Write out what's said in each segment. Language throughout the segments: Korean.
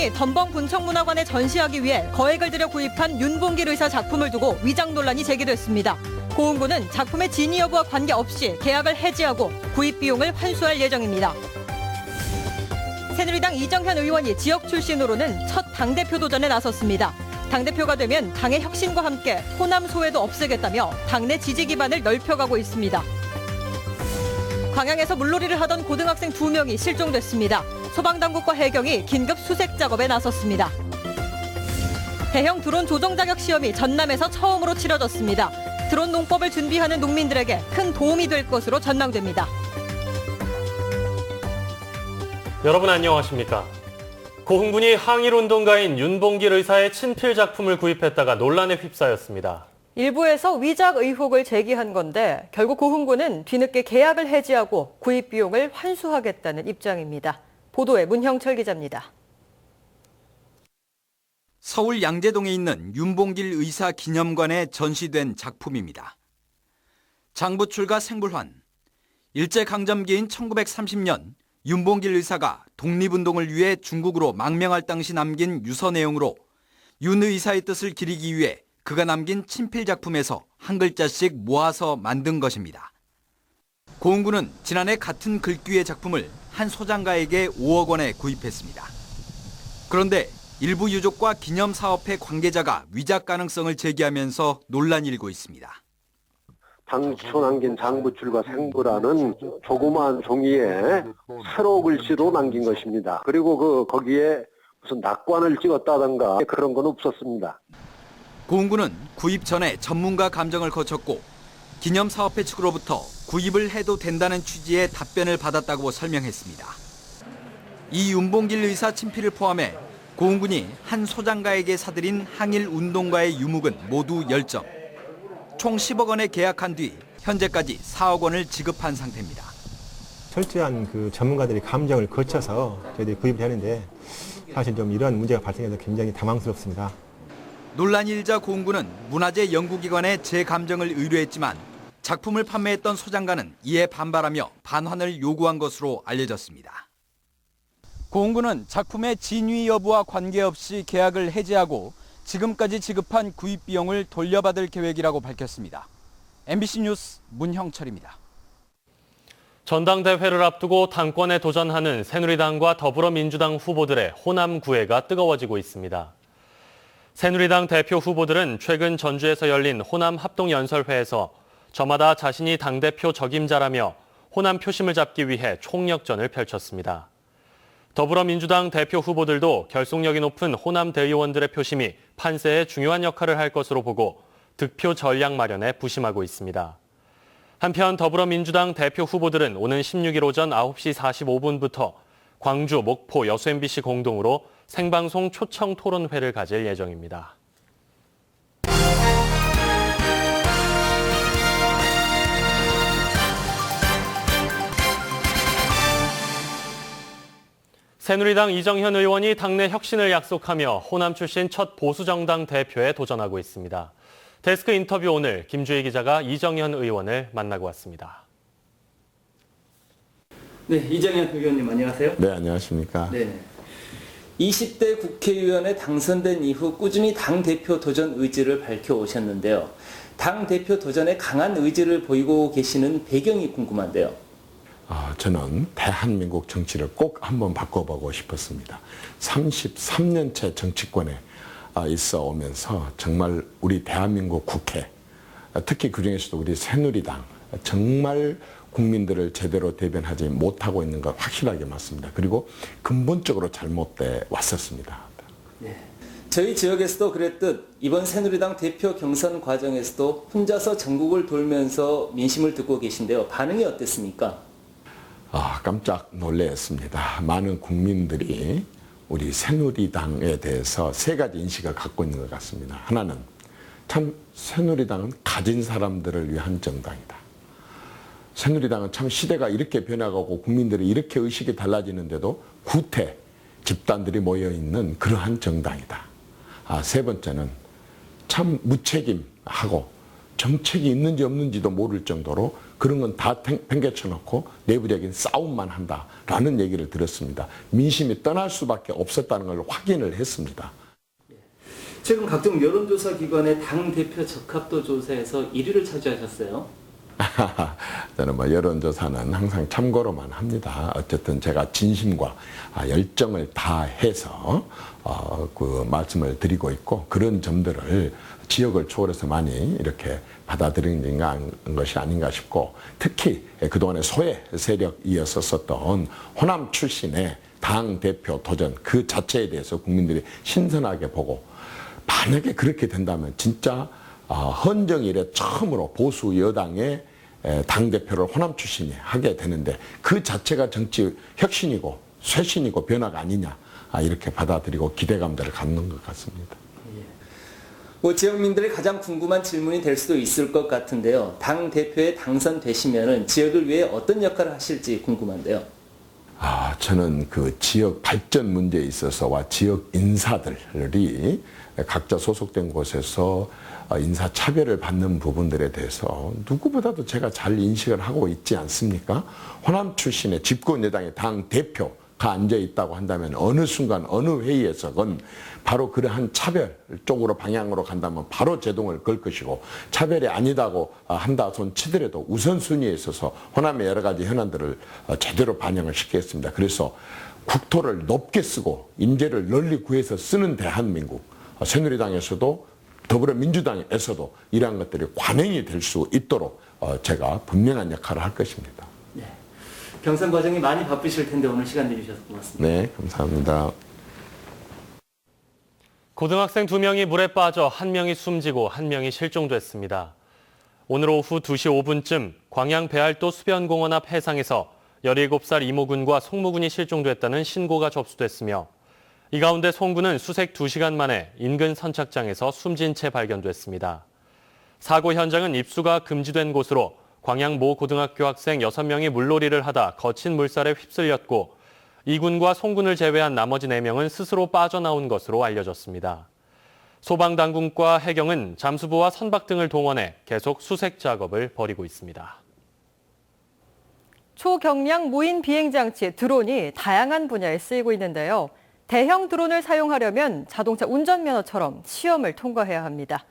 의원이 덤벙 분청문화관에 전시하기 위해 거액을 들여 구입한 윤봉길 의사 작품을 두고 위장 논란이 제기됐습니다. 고흥군은 작품의 진위 여부와 관계없이 계약을 해지하고 구입 비용을 환수할 예정입니다. 새누리당 이정현 의원이 지역 출신으로는 첫 당대표 도전에 나섰습니다. 당대표가 되면 당의 혁신과 함께 호남 소외도 없애겠다며 당내 지지 기반을 넓혀가고 있습니다. 광양에서 물놀이를 하던 고등학생 2명이 실종됐습니다. 소방당국과 해경이 긴급 수색 작업에 나섰습니다. 대형 드론 조종 자격 시험이 전남에서 처음으로 치러졌습니다. 드론 농법을 준비하는 농민들에게 큰 도움이 될 것으로 전망됩니다. 여러분 안녕하십니까? 고흥군이 항일운동가인 윤봉길 의사의 친필 작품을 구입했다가 논란에 휩싸였습니다. 일부에서 위작 의혹을 제기한 건데 결국 고흥군은 뒤늦게 계약을 해지하고 구입 비용을 환수하겠다는 입장입니다. 보도에 문형철 기자입니다. 서울 양재동에 있는 윤봉길 의사 기념관에 전시된 작품입니다. 장부출가 생불환. 일제강점기인 1930년 윤봉길 의사가 독립운동을 위해 중국으로 망명할 당시 남긴 유서 내용으로 윤 의사의 뜻을 기리기 위해 그가 남긴 친필 작품에서 한 글자씩 모아서 만든 것입니다. 고흥군은 지난해 같은 글귀의 작품을 한 소장가에게 5억 원에 구입했습니다. 그런데 일부 유족과 기념사업회 관계자가 위작 가능성을 제기하면서 논란이 일고 있습니다. 당초 남긴 장부출과 생부라는 조그마한 종이에 세로 글씨로 남긴 것입니다. 그리고 거기에 무슨 낙관을 찍었다던가 그런 건 없었습니다. 고흥군은 구입 전에 전문가 감정을 거쳤고 기념사업회 측으로부터 구입을 해도 된다는 취지의 답변을 받았다고 설명했습니다. 이 윤봉길 의사 친필을 포함해 고흥군이 한 소장가에게 사들인 항일운동가의 유목은 모두 10점. 총 10억 원에 계약한 뒤 현재까지 4억 원을 지급한 상태입니다. 철저한 전문가들이 감정을 거쳐서 저희들이 구입을 하는데 사실 좀 이런 문제가 발생해서 굉장히 당황스럽습니다. 논란이 일자 고흥군은 문화재 연구기관에 재감정을 의뢰했지만 작품을 판매했던 소장가는 이에 반발하며 반환을 요구한 것으로 알려졌습니다. 고흥군은 작품의 진위 여부와 관계없이 계약을 해지하고 지금까지 지급한 구입 비용을 돌려받을 계획이라고 밝혔습니다. MBC 뉴스 문형철입니다. 전당대회를 앞두고 당권에 도전하는 새누리당과 더불어민주당 후보들의 호남 구애가 뜨거워지고 있습니다. 새누리당 대표 후보들은 최근 전주에서 열린 호남 합동연설회에서 저마다 자신이 당대표 적임자라며 호남 표심을 잡기 위해 총력전을 펼쳤습니다. 더불어민주당 대표 후보들도 결속력이 높은 호남 대의원들의 표심이 판세에 중요한 역할을 할 것으로 보고 득표 전략 마련에 부심하고 있습니다. 한편 더불어민주당 대표 후보들은 오는 16일 오전 9시 45분부터 광주, 목포, 여수 MBC 공동으로 생방송 초청 토론회를 가질 예정입니다. 새누리당 이정현 의원이 당내 혁신을 약속하며 호남 출신 첫 보수정당 대표에 도전하고 있습니다. 데스크 인터뷰 오늘 김주희 기자가 이정현 의원을 만나고 왔습니다. 네, 이정현 의원님 안녕하세요. 네, 안녕하십니까. 네. 20대 국회의원에 당선된 이후 꾸준히 당대표 도전 의지를 밝혀오셨는데요. 당대표 도전에 강한 의지를 보이고 계시는 배경이 궁금한데요. 저는 대한민국 정치를 꼭 한번 바꿔보고 싶었습니다. 33년째 정치권에 있어 오면서 정말 우리 대한민국 국회, 특히 그중에서도 우리 새누리당 정말 국민들을 제대로 대변하지 못하고 있는 것 확실하게 맞습니다. 그리고 근본적으로 잘못돼 왔었습니다. 네. 저희 지역에서도 그랬듯 이번 새누리당 대표 경선 과정에서도 혼자서 전국을 돌면서 민심을 듣고 계신데요. 반응이 어땠습니까? 깜짝 놀랐습니다. 많은 국민들이 우리 새누리당에 대해서 세 가지 인식을 갖고 있는 것 같습니다. 하나는 참 새누리당은 가진 사람들을 위한 정당이다. 새누리당은 참 시대가 이렇게 변화가고 국민들이 이렇게 의식이 달라지는데도 구태 집단들이 모여있는 그러한 정당이다. 세 번째는 참 무책임하고 정책이 있는지 없는지도 모를 정도로 그런 건 다 팽개쳐 놓고 내부적인 싸움만 한다라는 얘기를 들었습니다. 민심이 떠날 수밖에 없었다는 걸 확인을 했습니다. 최근 각종 여론조사 기관의 당대표 적합도 조사에서 1위를 차지하셨어요. 저는 뭐 여론조사는 항상 참고로만 합니다. 어쨌든 제가 진심과 열정을 다해서 그 말씀을 드리고 있고 그런 점들을 지역을 초월해서 많이 이렇게 받아들이는 것이 아닌가 싶고 특히 그동안의 소외 세력이었었던 호남 출신의 당대표 도전 그 자체에 대해서 국민들이 신선하게 보고 만약에 그렇게 된다면 진짜 헌정 이래 처음으로 보수 여당의 당대표를 호남 출신이 하게 되는데 그 자체가 정치 혁신이고 쇄신이고 변화가 아니냐 이렇게 받아들이고 기대감들을 갖는 것 같습니다. 뭐 지역민들의 가장 궁금한 질문이 될 수도 있을 것 같은데요. 당대표에 당선되시면은 지역을 위해 어떤 역할을 하실지 궁금한데요. 저는 그 지역 발전 문제에 있어서와 지역 인사들이 각자 소속된 곳에서 인사차별을 받는 부분들에 대해서 누구보다도 제가 잘 인식을 하고 있지 않습니까? 호남 출신의 집권 여당의 당대표가 앉아 있다고 한다면 어느 순간 어느 회의에서건 바로 그러한 차별 쪽으로 방향으로 간다면 바로 제동을 걸 것이고 차별이 아니다고 한다 손 치더라도 우선순위에 있어서 호남의 여러 가지 현안들을 제대로 반영을 시키겠습니다. 그래서 국토를 높게 쓰고 인재를 널리 구해서 쓰는 대한민국 새누리당에서도 더불어민주당에서도 이러한 것들이 관행이 될 수 있도록 제가 분명한 역할을 할 것입니다. 네. 경선 과정이 많이 바쁘실 텐데 오늘 시간 내주셔서 고맙습니다. 네, 감사합니다. 고등학생 2명이 물에 빠져 1명이 숨지고 1명이 실종됐습니다. 오늘 오후 2시 5분쯤 광양 배알도 수변공원 앞 해상에서 17살 이모군과 송모군이 실종됐다는 신고가 접수됐으며 이 가운데 송군은 수색 2시간 만에 인근 선착장에서 숨진 채 발견됐습니다. 사고 현장은 입수가 금지된 곳으로 광양 모 고등학교 학생 6명이 물놀이를 하다 거친 물살에 휩쓸렸고 이군과 송군을 제외한 나머지 4명은 스스로 빠져나온 것으로 알려졌습니다. 소방당국과 해경은 잠수부와 선박 등을 동원해 계속 수색 작업을 벌이고 있습니다. 초경량 무인 비행장치 드론이 다양한 분야에 쓰이고 있는데요. 대형 드론을 사용하려면 자동차 운전면허처럼 시험을 통과해야 합니다.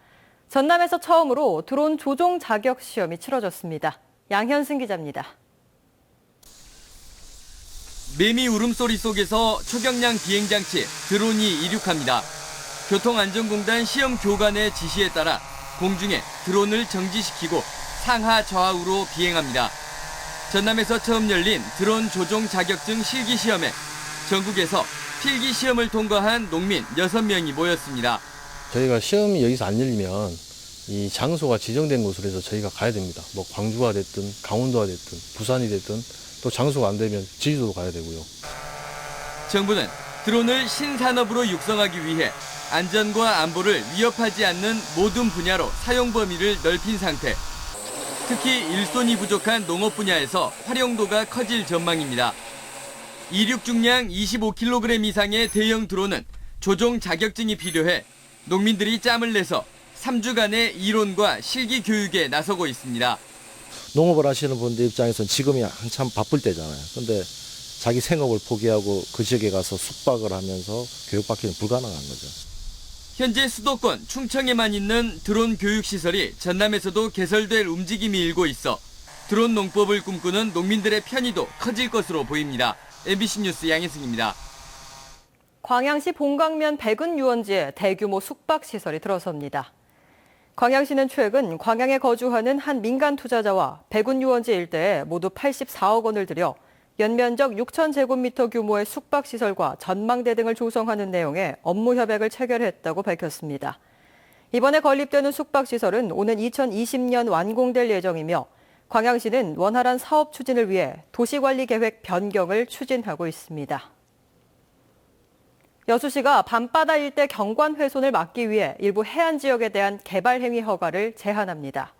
전남에서 처음으로 드론 조종 자격 시험이 치러졌습니다. 양현승 기자입니다. 매미 울음소리 속에서 초경량 비행장치 드론이 이륙합니다. 교통안전공단 시험 교관의 지시에 따라 공중에 드론을 정지시키고 상하 좌우로 비행합니다. 전남에서 처음 열린 드론 조종 자격증 실기 시험에 전국에서 필기 시험을 통과한 농민 6명이 모였습니다. 저희가 시험이 여기서 안 열리면 이 장소가 지정된 곳으로 해서 저희가 가야 됩니다. 뭐 광주가 됐든 강원도가 됐든 부산이 됐든 또 장소가 안 되면 제주도 가야 되고요. 정부는 드론을 신산업으로 육성하기 위해 안전과 안보를 위협하지 않는 모든 분야로 사용 범위를 넓힌 상태. 특히 일손이 부족한 농업 분야에서 활용도가 커질 전망입니다. 이륙 중량 25kg 이상의 대형 드론은 조종 자격증이 필요해 농민들이 짬을 내서 3주간의 이론과 실기 교육에 나서고 있습니다. 농업을 하시는 분들 입장에서는 지금이 한참 바쁠 때잖아요. 근데 자기 생업을 포기하고 그 지역에 가서 숙박을 하면서 교육받기는 불가능한 거죠. 현재 수도권 충청에만 있는 드론 교육시설이 전남에서도 개설될 움직임이 일고 있어 드론 농법을 꿈꾸는 농민들의 편의도 커질 것으로 보입니다. MBC 뉴스 양혜승입니다. 광양시 봉강면 백은 유원지에 대규모 숙박시설이 들어섭니다. 광양시는 최근 광양에 거주하는 한 민간 투자자와 백운 유원지 일대에 모두 84억 원을 들여 연면적 6,000제곱미터 규모의 숙박시설과 전망대 등을 조성하는 내용의 업무 협약을 체결했다고 밝혔습니다. 이번에 건립되는 숙박시설은 오는 2020년 완공될 예정이며 광양시는 원활한 사업 추진을 위해 도시관리계획 변경을 추진하고 있습니다. 여수시가 밤바다 일대 경관 훼손을 막기 위해 일부 해안 지역에 대한 개발 행위 허가를 제한합니다.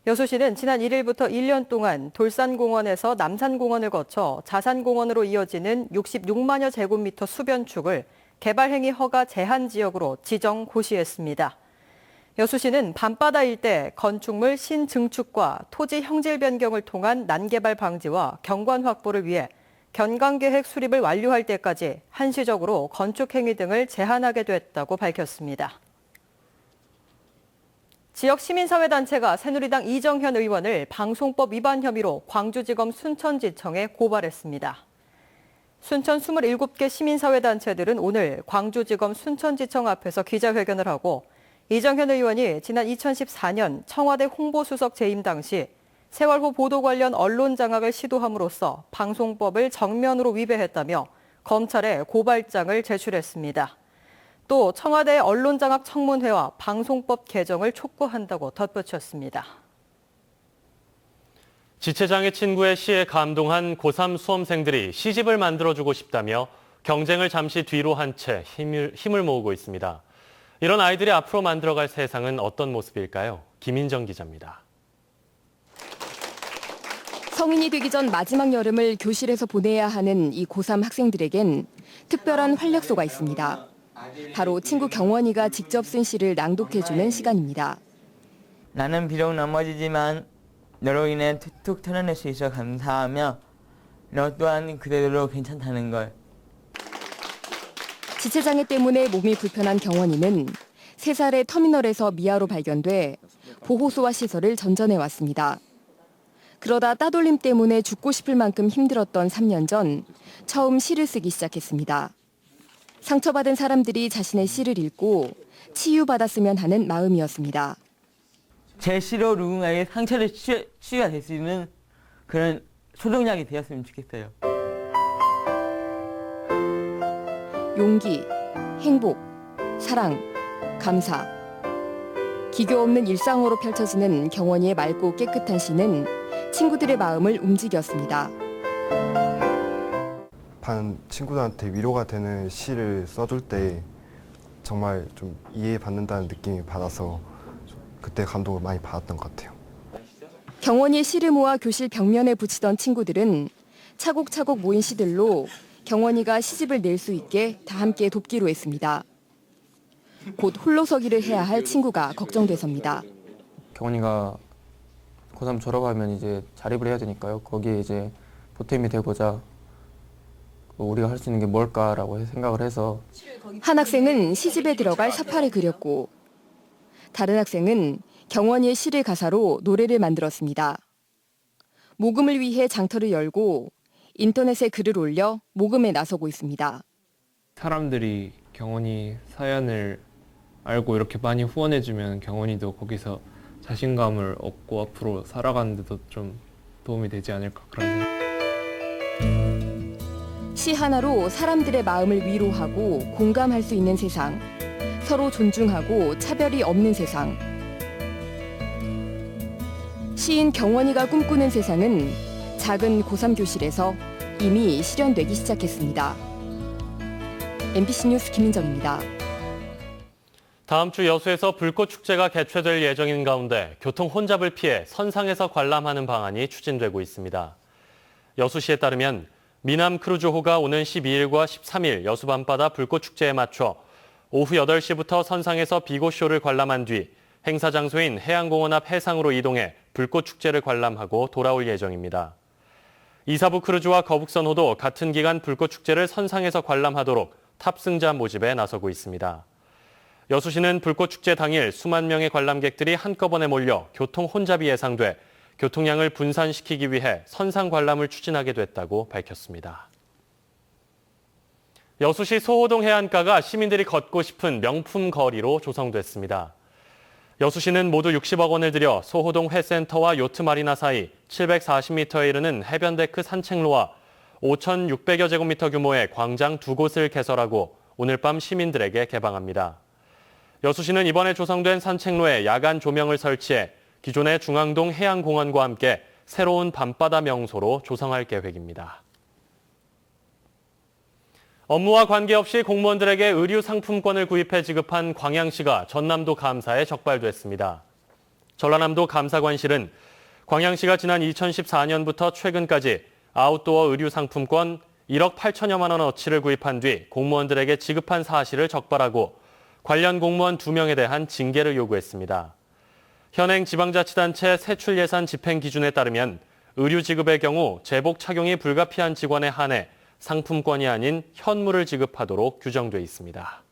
여수시는 지난 1일부터 1년 동안 돌산공원에서 남산공원을 거쳐 자산공원으로 이어지는 66만여 제곱미터 수변축을 개발 행위 허가 제한 지역으로 지정 고시했습니다. 여수시는 밤바다 일대 건축물 신증축과 토지 형질 변경을 통한 난개발 방지와 경관 확보를 위해 견강계획 수립을 완료할 때까지 한시적으로 건축 행위 등을 제한하게 됐다고 밝혔습니다. 지역 시민사회단체가 새누리당 이정현 의원을 방송법 위반 혐의로 광주지검 순천지청에 고발했습니다. 순천 27개 시민사회단체들은 오늘 광주지검 순천지청 앞에서 기자회견을 하고 이정현 의원이 지난 2014년 청와대 홍보수석 재임 당시 세월호 보도 관련 언론 장악을 시도함으로써 방송법을 정면으로 위배했다며 검찰에 고발장을 제출했습니다. 또 청와대 언론장악 청문회와 방송법 개정을 촉구한다고 덧붙였습니다. 지체장애 친구의 시에 감동한 고3 수험생들이 시집을 만들어주고 싶다며 경쟁을 잠시 뒤로 한 채 힘을 모으고 있습니다. 이런 아이들이 앞으로 만들어갈 세상은 어떤 모습일까요? 김인정 기자입니다. 성인이 되기 전 마지막 여름을 교실에서 보내야 하는 이 고3 학생들에겐 특별한 활력소가 있습니다. 바로 친구 경원이가 직접 쓴 시를 낭독해주는 시간입니다. 나는 비록 넘어지지만 너로 인해 툭툭 털어낼 수 있어 감사하며 너 또한 그대로 괜찮다는 걸. 지체장애 때문에 몸이 불편한 경원이는 3살의 터미널에서 미아로 발견돼 보호소와 시설을 전전해왔습니다. 그러다 따돌림 때문에 죽고 싶을 만큼 힘들었던 3년 전 처음 시를 쓰기 시작했습니다. 상처받은 사람들이 자신의 시를 읽고 치유받았으면 하는 마음이었습니다. 제 시로 누군가의 상처를 치유가 될 수 있는 그런 소독약이 되었으면 좋겠어요. 용기, 행복, 사랑, 감사. 기교 없는 일상으로 펼쳐지는 경원이의 맑고 깨끗한 시는 친구들의 마음을 움직였습니다. 반 친구들한테 위로가 되는 시를 써줄 때 정말 좀 이해받는다는 느낌이 받아서 그때 감동을 많이 받았던 것 같아요. 경원이의 시를 모아 교실 벽면에 붙이던 친구들은 차곡차곡 모인 시들로 경원이가 시집을 낼 수 있게 다 함께 돕기로 했습니다. 곧 홀로서기를 해야 할 친구가 걱정돼서입니다. 경원이가 고3 졸업하면 이제 자립을 해야 되니까요. 거기에 이제 보탬이 되고자 우리가 할 수 있는 게 뭘까라고 생각을 해서 한 학생은 시집에 들어갈 서파를 그렸고 다른 학생은 경원이의 시를 가사로 노래를 만들었습니다. 모금을 위해 장터를 열고 인터넷에 글을 올려 모금에 나서고 있습니다. 사람들이 경원이 사연을 알고 이렇게 많이 후원해주면 경원이도 거기서 자신감을 얻고 앞으로 살아가는 데도 좀 도움이 되지 않을까 그런 생각. 시 하나로 사람들의 마음을 위로하고 공감할 수 있는 세상, 서로 존중하고 차별이 없는 세상. 시인 경원이가 꿈꾸는 세상은 작은 고3 교실에서 이미 실현되기 시작했습니다. MBC 뉴스 김민정입니다. 다음 주 여수에서 불꽃축제가 개최될 예정인 가운데 교통 혼잡을 피해 선상에서 관람하는 방안이 추진되고 있습니다. 여수시에 따르면 미남 크루즈호가 오는 12일과 13일 여수 밤바다 불꽃축제에 맞춰 오후 8시부터 선상에서 비고쇼를 관람한 뒤 행사 장소인 해양공원 앞 해상으로 이동해 불꽃축제를 관람하고 돌아올 예정입니다. 이사부 크루즈와 거북선호도 같은 기간 불꽃축제를 선상에서 관람하도록 탑승자 모집에 나서고 있습니다. 여수시는 불꽃축제 당일 수만 명의 관람객들이 한꺼번에 몰려 교통 혼잡이 예상돼 교통량을 분산시키기 위해 선상 관람을 추진하게 됐다고 밝혔습니다. 여수시 소호동 해안가가 시민들이 걷고 싶은 명품 거리로 조성됐습니다. 여수시는 모두 60억 원을 들여 소호동 회센터와 요트 마리나 사이 740m에 이르는 해변데크 산책로와 5,600여 제곱미터 규모의 광장 2곳을 개설하고 오늘 밤 시민들에게 개방합니다. 여수시는 이번에 조성된 산책로에 야간 조명을 설치해 기존의 중앙동 해양공원과 함께 새로운 밤바다 명소로 조성할 계획입니다. 업무와 관계없이 공무원들에게 의류 상품권을 구입해 지급한 광양시가 전남도 감사에 적발됐습니다. 전라남도 감사관실은 광양시가 지난 2014년부터 최근까지 아웃도어 의류 상품권 1억 8천여만 원어치를 구입한 뒤 공무원들에게 지급한 사실을 적발하고 관련 공무원 2명에 대한 징계를 요구했습니다. 현행 지방자치단체 세출 예산 집행 기준에 따르면 의류 지급의 경우 제복 착용이 불가피한 직원에 한해 상품권이 아닌 현물을 지급하도록 규정돼 있습니다.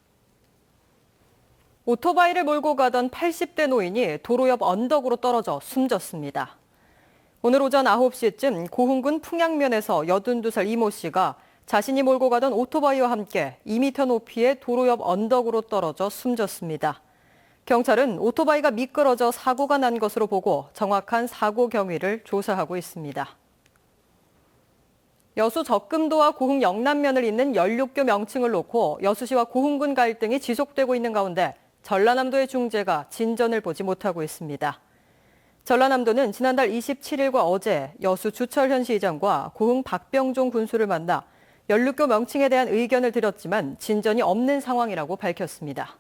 오토바이를 몰고 가던 80대 노인이 도로 옆 언덕으로 떨어져 숨졌습니다. 오늘 오전 9시쯤 고흥군 풍양면에서 82살 이모 씨가 자신이 몰고 가던 오토바이와 함께 2m 높이의 도로 옆 언덕으로 떨어져 숨졌습니다. 경찰은 오토바이가 미끄러져 사고가 난 것으로 보고 정확한 사고 경위를 조사하고 있습니다. 여수 적금도와 고흥 영남면을 잇는 연륙교 명칭을 놓고 여수시와 고흥군 갈등이 지속되고 있는 가운데 전라남도의 중재가 진전을 보지 못하고 있습니다. 전라남도는 지난달 27일과 어제 여수 주철현 시장과 고흥 박병종 군수를 만나 연륙교 명칭에 대한 의견을 드렸지만 진전이 없는 상황이라고 밝혔습니다.